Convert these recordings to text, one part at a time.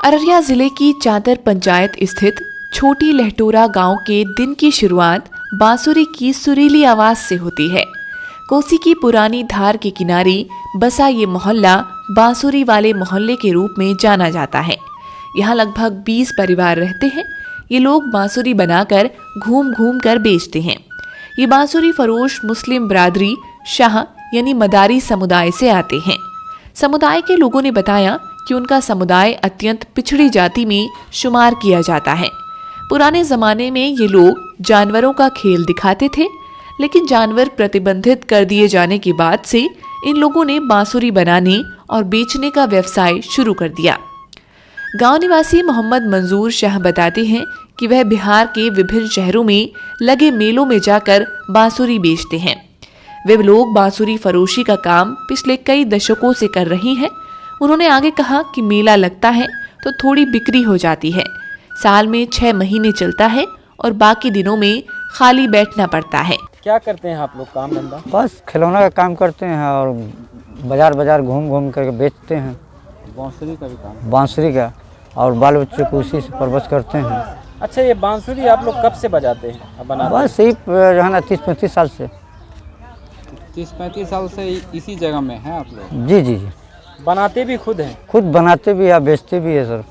अररिया जिले की चादर पंचायत स्थित छोटी लहटोरा गांव के दिन की शुरुआत बांसुरी की सुरीली आवाज से होती है। कोसी की पुरानी धार के किनारे बसा ये मोहल्ला बांसुरी वाले मोहल्ले के रूप में जाना जाता है। यहाँ लगभग 20 परिवार रहते हैं। ये लोग बांसुरी बनाकर घूम घूम कर बेचते हैं। ये बांसुरी फरोश मुस्लिम बिरादरी शाह यानी मदारी समुदाय से आते हैं। समुदाय के लोगों ने बताया कि उनका समुदाय अत्यंत पिछड़ी जाति में शुमार किया जाता है। पुराने जमाने में ये लोग जानवरों का खेल दिखाते थे, लेकिन जानवर प्रतिबंधित कर दिए जाने के बाद से इन लोगों ने बांसुरी बनाने और बेचने का व्यवसाय शुरू कर दिया। गांव निवासी मोहम्मद मंजूर शाह बताते हैं कि वह बिहार के विभिन्न शहरों में लगे मेलों में जाकर बांसुरी बेचते हैं। वे लोग बांसुरी फरोशी का काम पिछले कई दशकों से कर रही हैं। उन्होंने आगे कहा कि मेला लगता है तो थोड़ी बिक्री हो जाती है। साल में 6 महीने चलता है और बाकी दिनों में खाली बैठना पड़ता है। क्या करते हैं आप लोग काम धंधा? बस खिलौना का काम करते हैं और बाजार बाजार घूम घूम कर बेचते हैं। बांसुरी का भी काम? बांसुरी का, और बाल बच्चों को उसी से परवरिश करते हैं। अच्छा, ये बांसुरी आप लोग कब से बजाते हैं, बनाते हैं? बस यही जो है ना 30-35 साल से। 30-35 साल से इसी जगह में हैं आप लोग? जी जी जी। बनाते भी खुद हैं? खुद बनाते भी या बेचते भी है सर।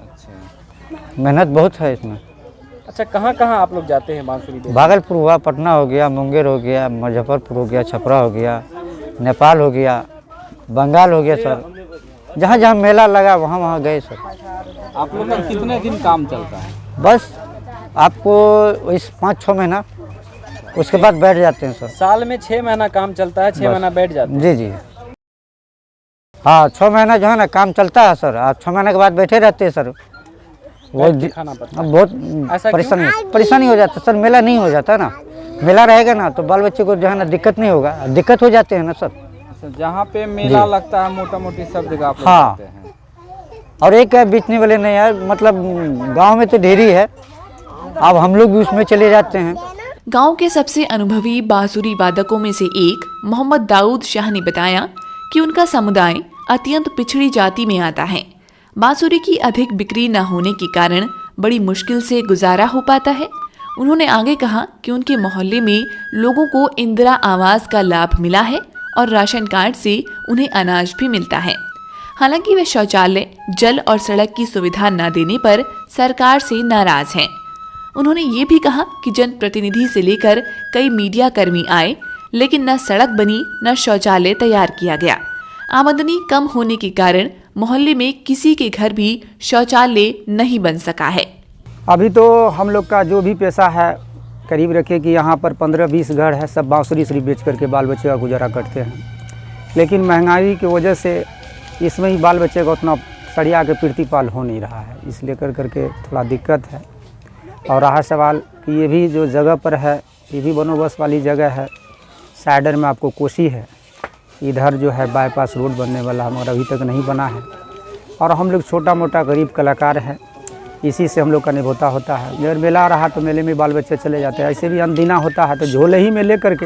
अच्छा, मेहनत बहुत है इसमें। अच्छा, कहाँ कहाँ आप लोग जाते हैं बांसुरी बेचने? भागलपुर हुआ, पटना हो गया, मुंगेर हो गया, मुजफ्फरपुर हो गया, छपरा हो गया, नेपाल हो गया, बंगाल हो गया सर। जहाँ जहाँ मेला लगा वहाँ वहाँ गए सर। आप लोग का कितने दिन काम चलता है? बस आपको इस 5-6 महीना, उसके बाद बैठ जाते हैं सर। साल में 6 महीना काम चलता है, 6 महीना बैठ जाते हैं? जी जी हाँ, 6 महीना जो है ना काम चलता है सर। आप 6 महीने के बाद बैठे रहते हैं सर। वो खाना पड़ता है। बहुत परेशानी हो जाता है सर। मेला नहीं हो जाता ना। मेला रहेगा ना तो बाल बच्चे को जो है ना दिक्कत नहीं होगा। दिक्कत हो जाते हैं ना सर। जहाँ पे मेला लगता है मोटा मोटी सब जगह आप लोग हाँ करते हैं। और एक है बेचने वाले नहीं यार, मतलब गांव में तो ढेरी है। अब हम लोग भी उसमें चले जाते हैं। गांव के सबसे अनुभवी बांसुरी वादकों में से एक मोहम्मद दाऊद शाह ने बताया कि उनका समुदाय अत्यंत पिछड़ी जाति में आता है। बांसुरी की अधिक बिक्री न होने के कारण बड़ी मुश्किल से गुजारा हो पाता है। उन्होंने आगे कहा कि उनके मोहल्ले में लोगों को इंदिरा आवास का लाभ मिला है और राशन कार्ड से उन्हें अनाज भी मिलता है। हालांकि वे शौचालय, जल और सड़क की सुविधा न देने पर सरकार से नाराज हैं। उन्होंने ये भी कहा कि जनप्रतिनिधि से लेकर कई मीडिया कर्मी आए, लेकिन न सड़क बनी न शौचालय तैयार किया गया। आमदनी कम होने के कारण मोहल्ले में किसी के घर भी शौचालय नहीं बन सका है। अभी तो हम लोग का जो भी पैसा है, करीब रखे कि यहाँ पर 15-20 घर है, सब बांसुरी सिर्फ बेच करके बाल बच्चे का गुजारा करते हैं। लेकिन महंगाई की वजह से इसमें ही बाल बच्चे का उतना सड़िया के प्रतिपाल हो नहीं रहा है। इसलिए करके थोड़ा दिक्कत है। और रहा सवाल कि ये भी जो जगह पर है, ये भी बंदोबस्त वाली जगह है। साइडर में आपको कोसी है, इधर जो है बाईपास रोड बनने वाला है, मगर अभी तक नहीं बना है। और हम लोग छोटा मोटा गरीब कलाकार हैं, इसी से हम लोग का निभोता होता है। जब मेला रहा तो मेले में बाल बच्चे चले जाते हैं। ऐसे भी अनदीना होता है तो झोले ही में ले करके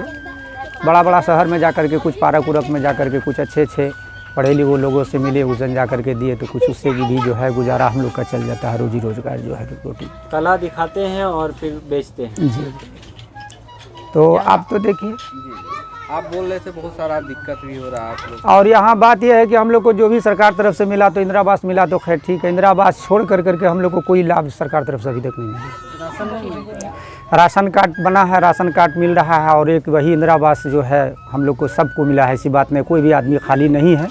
बड़ा शहर में जा करके कुछ पार्क उरक में जा करके कुछ अच्छे पढ़े लिखे लोगों से मिले, उसन जा करके दिए तो कुछ उससे भी जो है गुजारा हम लोग का चल जाता है। रोजी रोजगार जो है रोटी कला दिखाते हैं और फिर बेचते हैं। जी। तो आप तो देखिए, आप बोल रहे थे बहुत सारा दिक्कत भी हो रहा है आप लोग। और यहाँ बात यह है कि हम लोग को जो भी सरकार तरफ से मिला तो इंदिरा आवास मिला तो खैर ठीक है। इंदिरा आवास छोड़ करके हम लोग को कोई लाभ सरकार तरफ से अभी तक नहीं मिला। राशन कार्ड बना है, राशन कार्ड मिल रहा है, और एक वही इंदिरा आवास जो है हम लोग को सबको मिला है। इसी बात में कोई भी आदमी खाली नहीं है।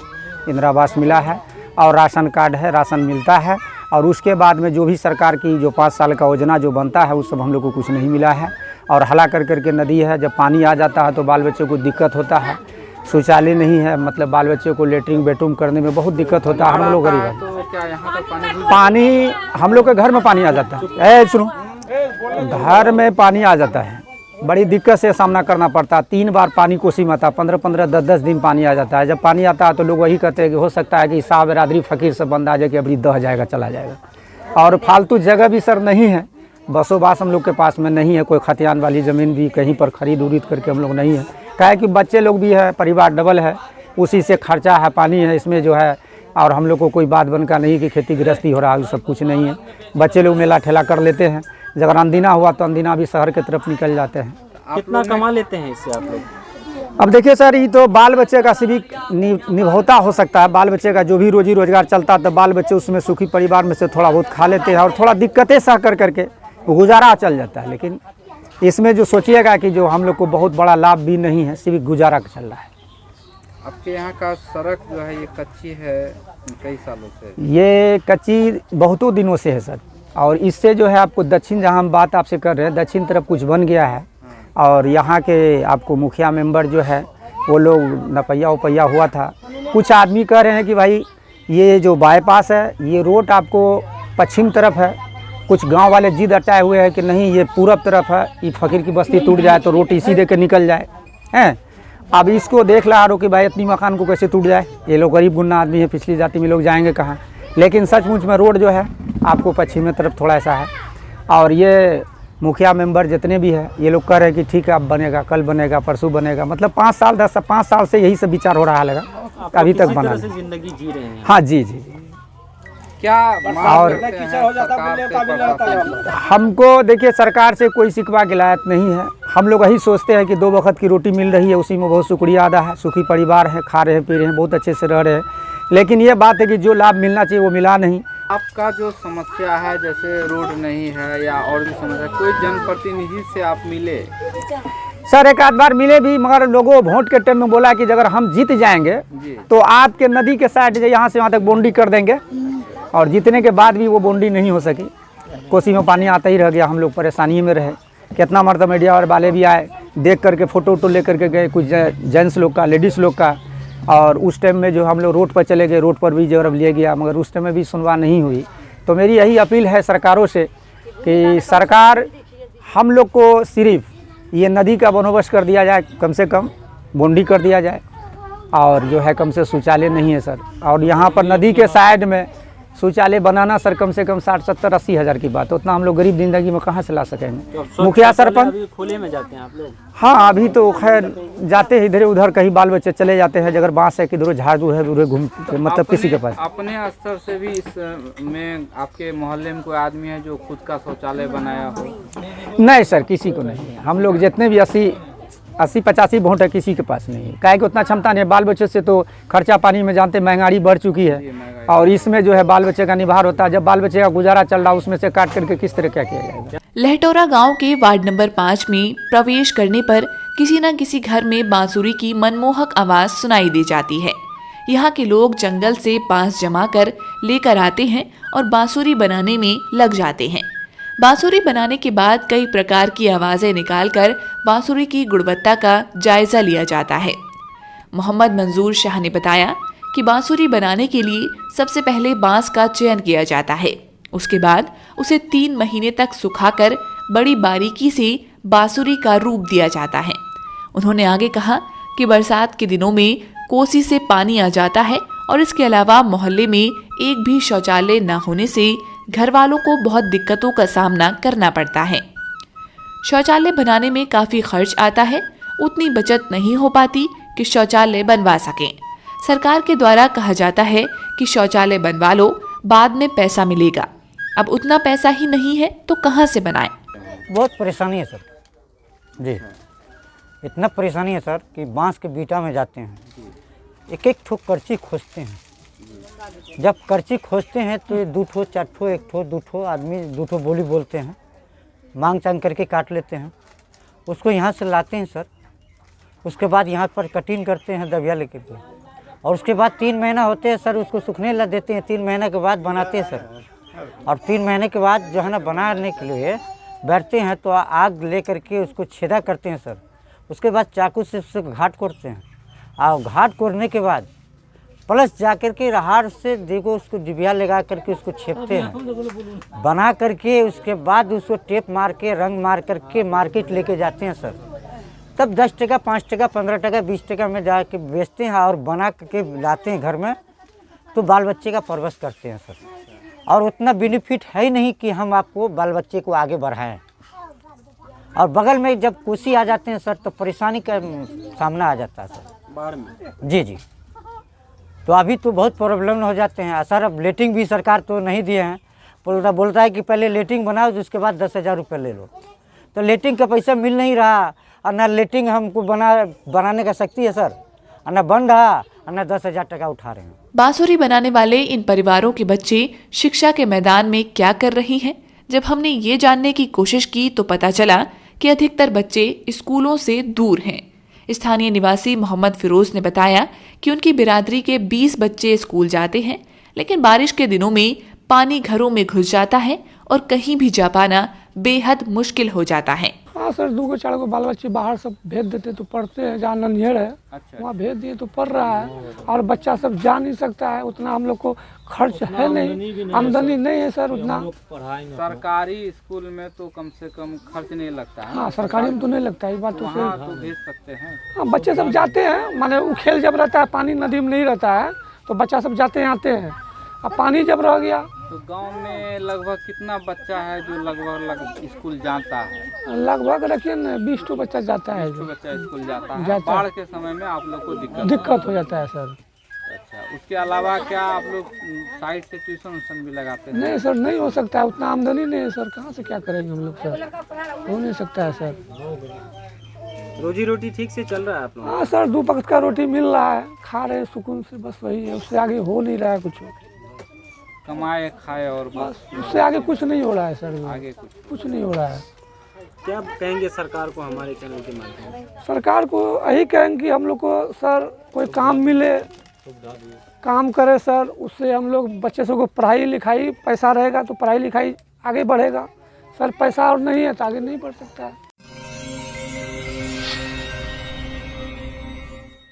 इंदिरा आवास मिला है और राशन कार्ड है, राशन मिलता है। और उसके बाद में जो भी सरकार की जो 5 साल का योजना जो बनता है उस सब हम लोग को कुछ नहीं मिला है। और हला करके नदी है, जब पानी आ जाता है तो बाल बच्चों को दिक्कत होता है। शौचालय नहीं है, मतलब बाल बच्चों को लेटरिन बेडरूम करने में बहुत दिक्कत होता है। हम लोग गरीब हैं। तो क्या यहाँ पर पानी हम लोग के घर में पानी आ जाता है। सुनो, घर में पानी आ जाता है, बड़ी दिक्कत से सामना करना पड़ता है। 3 बार पानी कोसी में आता है, 15-15, 10-10 दिन पानी आ जाता है। जब पानी आता है तो लोग वही कहते हैं कि हो सकता है कि साहब बिरादरी फकीर से बंदा आ जाए कि अभी दह जाएगा, चला जाएगा। और फालतू जगह भी सर नहीं है, बसोबास हम लोग के पास में नहीं है। कोई खतियान वाली ज़मीन भी कहीं पर खरीद उरीद करके हम लोग नहीं है। क्या है कि बच्चे लोग भी है, परिवार डबल है, उसी से खर्चा है, पानी है, इसमें जो है और हम लोग को कोई बात बन का नहीं कि खेती गृहस्थी हो रहा है, सब कुछ नहीं है। बच्चे लोग मेला ठेला कर लेते हैं, अगर अंदीना हुआ तो अंदीना भी शहर की तरफ निकल जाते हैं। कितना कमा लेते हैं इससे आप लोग? अब देखिए सर, ये तो बाल बच्चे का सिविक निभौता हो सकता है। बाल बच्चे का जो भी रोजी रोजगार चलता है तो बाल बच्चे उसमें सुखी परिवार में से थोड़ा बहुत खा लेते हैं और थोड़ा दिक्कतें सह करके गुजारा चल जाता है। लेकिन इसमें जो सोचिएगा कि जो हम लोग को बहुत बड़ा लाभ भी नहीं है, सिविक गुजारा चल रहा है। आपके यहाँ का सड़क जो है ये कच्ची है कई सालों से? ये कच्ची बहुतों दिनों से है सर, और इससे जो है आपको दक्षिण, जहाँ हम बात आपसे कर रहे हैं, दक्षिण तरफ कुछ बन गया है। और यहाँ के आपको मुखिया मेंबर जो है वो लोग नपैया उपैया हुआ था। कुछ आदमी कह रहे हैं कि भाई ये जो बाईपास है ये रोड आपको पश्चिम तरफ है। कुछ गांव वाले जिद अटाए हुए हैं कि नहीं ये पूरब तरफ है, ये फकीर की बस्ती टूट जाए तो रोटी सीधे के निकल जाए हैं। अब इसको देख ला रहो कि भाई इतनी मकान को कैसे टूट जाए। ये लोग गरीब गुन्ना आदमी है, पिछली जाति में लोग जाएंगे कहाँ। लेकिन सचमुच में रोड जो है आपको पश्चिम तरफ थोड़ा ऐसा है। और ये मुखिया मेंबर जितने भी है ये लोग कह रहे हैं कि ठीक है अब बनेगा, कल बनेगा, परसों बनेगा। मतलब 5 साल से यही सब विचार हो रहा है, अभी तक बना से जिंदगी जी रहे हैं। हाँ जी जी जी। क्या और हमको देखिए सरकार से कोई शिकवा गिलायत नहीं है। हम लोग यही सोचते हैं कि 2 वक्त की रोटी मिल रही है, उसी में बहुत शुक्रिया अदा है। सुखी परिवार है, खा रहे हैं, पी रहे हैं, बहुत अच्छे से रह रहे हैं। लेकिन ये बात है कि जो लाभ मिलना चाहिए वो मिला नहीं। आपका जो समस्या है जैसे रोड नहीं है या और भी समस्या, कोई जनप्रतिनिधि से आप मिले? सर एक आध बार मिले भी, मगर लोगों वोट के टाइम में बोला कि अगर हम जीत जाएंगे तो आपके नदी के साइड यहाँ से वहाँ तक बाउंड्री कर देंगे। और जीतने के बाद भी वो बाउंड्री नहीं हो सकी। कोसी में पानी आता ही रह गया, हम लोग परेशानी में रहे। कितना मरतबा मीडिया और वाले भी आए, देख करके फ़ोटो वोटो ले करके गए, कुछ जेंट्स लोग का, लेडीज़ लोग का। और उस टाइम में जो हम लोग रोड पर चले गए, रोड पर भी जवाब लिया गया, मगर उस टाइम में भी सुनवाई नहीं हुई। तो मेरी यही अपील है सरकारों से कि सरकार हम लोग को सिर्फ ये नदी का बंदोबस्त कर दिया जाए, कम से कम बाउंड्री कर दिया जाए। और जो है कम से शौचालय नहीं है सर। और यहाँ पर नदी के साइड में शौचालय बनाना सर कम से कम 60-70-80 हज़ार की बात है। उतना हम लोग गरीब जिंदगी में कहाँ से ला सकेंगे। मुखिया सरपंच खुले में जाते हैं आप लोग? हाँ अभी तो खैर जाते हैं इधर उधर, कहीं बाल बच्चे चले जाते हैं। अगर बांस है किधर झाड़ू है उधर घूमते, मतलब किसी के पास। अपने स्तर से भी इस में आपके मोहल्ले में कोई आदमी है जो खुद का शौचालय बनाया हो? नहीं सर, किसी को नहीं है। हम लोग जितने भी 80-85 वोट है, किसी के पास नहीं है। काहे कि उतना क्षमता नहीं है। बाल बच्चे से तो खर्चा पानी में जानते महंगाई बढ़ चुकी है, और इसमें जो है बाल बच्चे का निभार होता है। जब बाल बच्चे का गुजारा चल रहा है उसमें से काट करके किस तरह क्या किया जाएगा। लहटौरा गांव के वार्ड नंबर 5 में प्रवेश करने पर किसी न किसी घर में बांसुरी की मनमोहक आवाज सुनाई दे जाती है। यहाँ के लोग जंगल से बांस जमा कर लेकर आते हैं और बांसुरी बनाने में लग जाते हैं। बांसुरी बनाने के बाद कई प्रकार की आवाजें निकालकर बांसुरी की गुणवत्ता का जायजा लिया जाता है। मोहम्मद मंजूर शाह ने बताया कि बांसुरी बनाने के लिए सबसे पहले बांस का चयन किया जाता है। उसके बाद उसे 3 महीने तक सुखाकर बड़ी बारीकी से बांसुरी का रूप दिया जाता है। उन्होंने आगे कहा कि बरसात के दिनों में कोसी से पानी आ जाता है और इसके अलावा मोहल्ले में एक भी शौचालय न होने से घर वालों को बहुत दिक्कतों का सामना करना पड़ता है। शौचालय बनाने में काफी खर्च आता है, उतनी बचत नहीं हो पाती कि शौचालय बनवा सकें। सरकार के द्वारा कहा जाता है कि शौचालय बनवा लो, बाद में पैसा मिलेगा। अब उतना पैसा ही नहीं है तो कहां से बनाएं? बहुत परेशानी है सर जी। इतना परेशानी है सर कि बांस के बीटा में जाते हैं, एक एक ठो करची खोजते हैं। जब करची खोजते हैं तो ये 2 ठो 4 ठो 1 ठो 2 ठो आदमी 2 ठो बोली बोलते हैं, मांग चांग करके काट लेते हैं। उसको यहाँ से लाते हैं सर, उसके बाद यहाँ पर कटिंग करते हैं दबिया लेकर के, और उसके बाद 3 महीना होते हैं सर उसको सूखने लग देते हैं। 3 महीने के बाद बनाते हैं सर, और 3 महीने के बाद जो है ना बनाने के लिए बैठते हैं तो आग ले करके उसको छेदा करते हैं सर। उसके बाद चाकू से उसको घाट कोड़ते हैं, और घाट कोड़ने के बाद प्लस जा कर के रहाड़ से देखो उसको डिबिया लगा करके उसको छेपते हैं, बना करके उसके बाद उसको टेप मार के रंग मार करके मार्केट लेके जाते हैं सर। तब 10 टका 5 टका 15 टका 20 टका में जा के बेचते हैं और बना करके लाते हैं घर में, तो बाल बच्चे का परवरिश करते हैं सर। और उतना बेनिफिट है ही नहीं कि हम आपको बाल बच्चे को आगे बढ़ाएं। और बगल में जब कोसी आ जाते हैं सर तो परेशानी का सामना आ जाता है सर बाढ़ में। जी जी। तो अभी तो बहुत प्रॉब्लम हो जाते हैं सर। अब लेटिंग भी सरकार तो नहीं दिए हैं, बोलता है कि पहले लेटिंग बनाओ तो उसके बाद 10,000 रुपये ले लो। तो लेटिंग का पैसा मिल नहीं रहा और ना लेटिंग हमको बनाने का शक्ति है सर, और ना बन रहा और ना 10,000 टका उठा रहे हैं। बांसुरी बनाने वाले इन परिवारों के बच्चे शिक्षा के मैदान में क्या कर रही हैं? जब हमने ये जानने की कोशिश की तो पता चला कि अधिकतर बच्चे स्कूलों से दूर हैं। स्थानीय निवासी मोहम्मद फिरोज ने बताया कि उनकी बिरादरी के 20 बच्चे स्कूल जाते हैं, लेकिन बारिश के दिनों में पानी घरों में घुस जाता है और कहीं भी जा पाना बेहद मुश्किल हो जाता है। हाँ सर, 2-4 को बाल बच्चे बाहर सब भेज देते तो पढ़ते हैं, जहाँ नन्हेड़ है अच्छा। वहाँ भेज दिए तो पढ़ रहा है। और बच्चा सब जा नहीं सकता है, उतना हम लोग को खर्च है नहीं, आमदनी नहीं है सर उतना। सरकारी स्कूल में तो कम से कम खर्च नहीं लगता है। हाँ, सरकारी में तो नहीं लगता है, ये बात तो सही। वहाँ तो भेज सकते हैं। हाँ, बच्चे सब जाते हैं, माने वो खेल जब रहता है, पानी नदी में नहीं रहता है तो बच्चा सब जाते हैं आते हैं। अब पानी जब रह गया तो गांव में लगभग कितना बच्चा है जो लगभग स्कूल जाता है? लगभग रखिए न 20 तो बच्चा जाता है। जो बच्चा स्कूल जाता है, जाता है। बाढ़ के समय में आप लोग को दिक्कत हो जाता है सर। अच्छा, उसके अलावा क्या आप लोग साइड से ट्यूशन व्यूशन भी लगाते हैं? नहीं सर, नहीं हो सकता है, उतना आमदनी नहीं है सर, कहाँ से क्या करेंगे हम लोग सर, हो नहीं सकता है सर। रोजी रोटी ठीक से चल रहा है आप लोग? हाँ सर, 2 वक्त का रोटी मिल रहा है, खा रहे हैं सुकून से, बस वही है, उससे आगे हो नहीं रहा है कुछ। कमाए खाए और बस उससे आगे कुछ नहीं हो रहा है सर, आगे कुछ नहीं हो रहा है। क्या कहेंगे सरकार को हमारे चैनल के माध्यम से? सरकार को यही कहेंगे कि हम लोग को सर कोई काम मिले, काम करे सर, उससे हम लोग बच्चे सब को पढ़ाई लिखाई, पैसा रहेगा तो पढ़ाई लिखाई आगे बढ़ेगा सर, पैसा और नहीं है तो आगे नहीं बढ़ सकता है।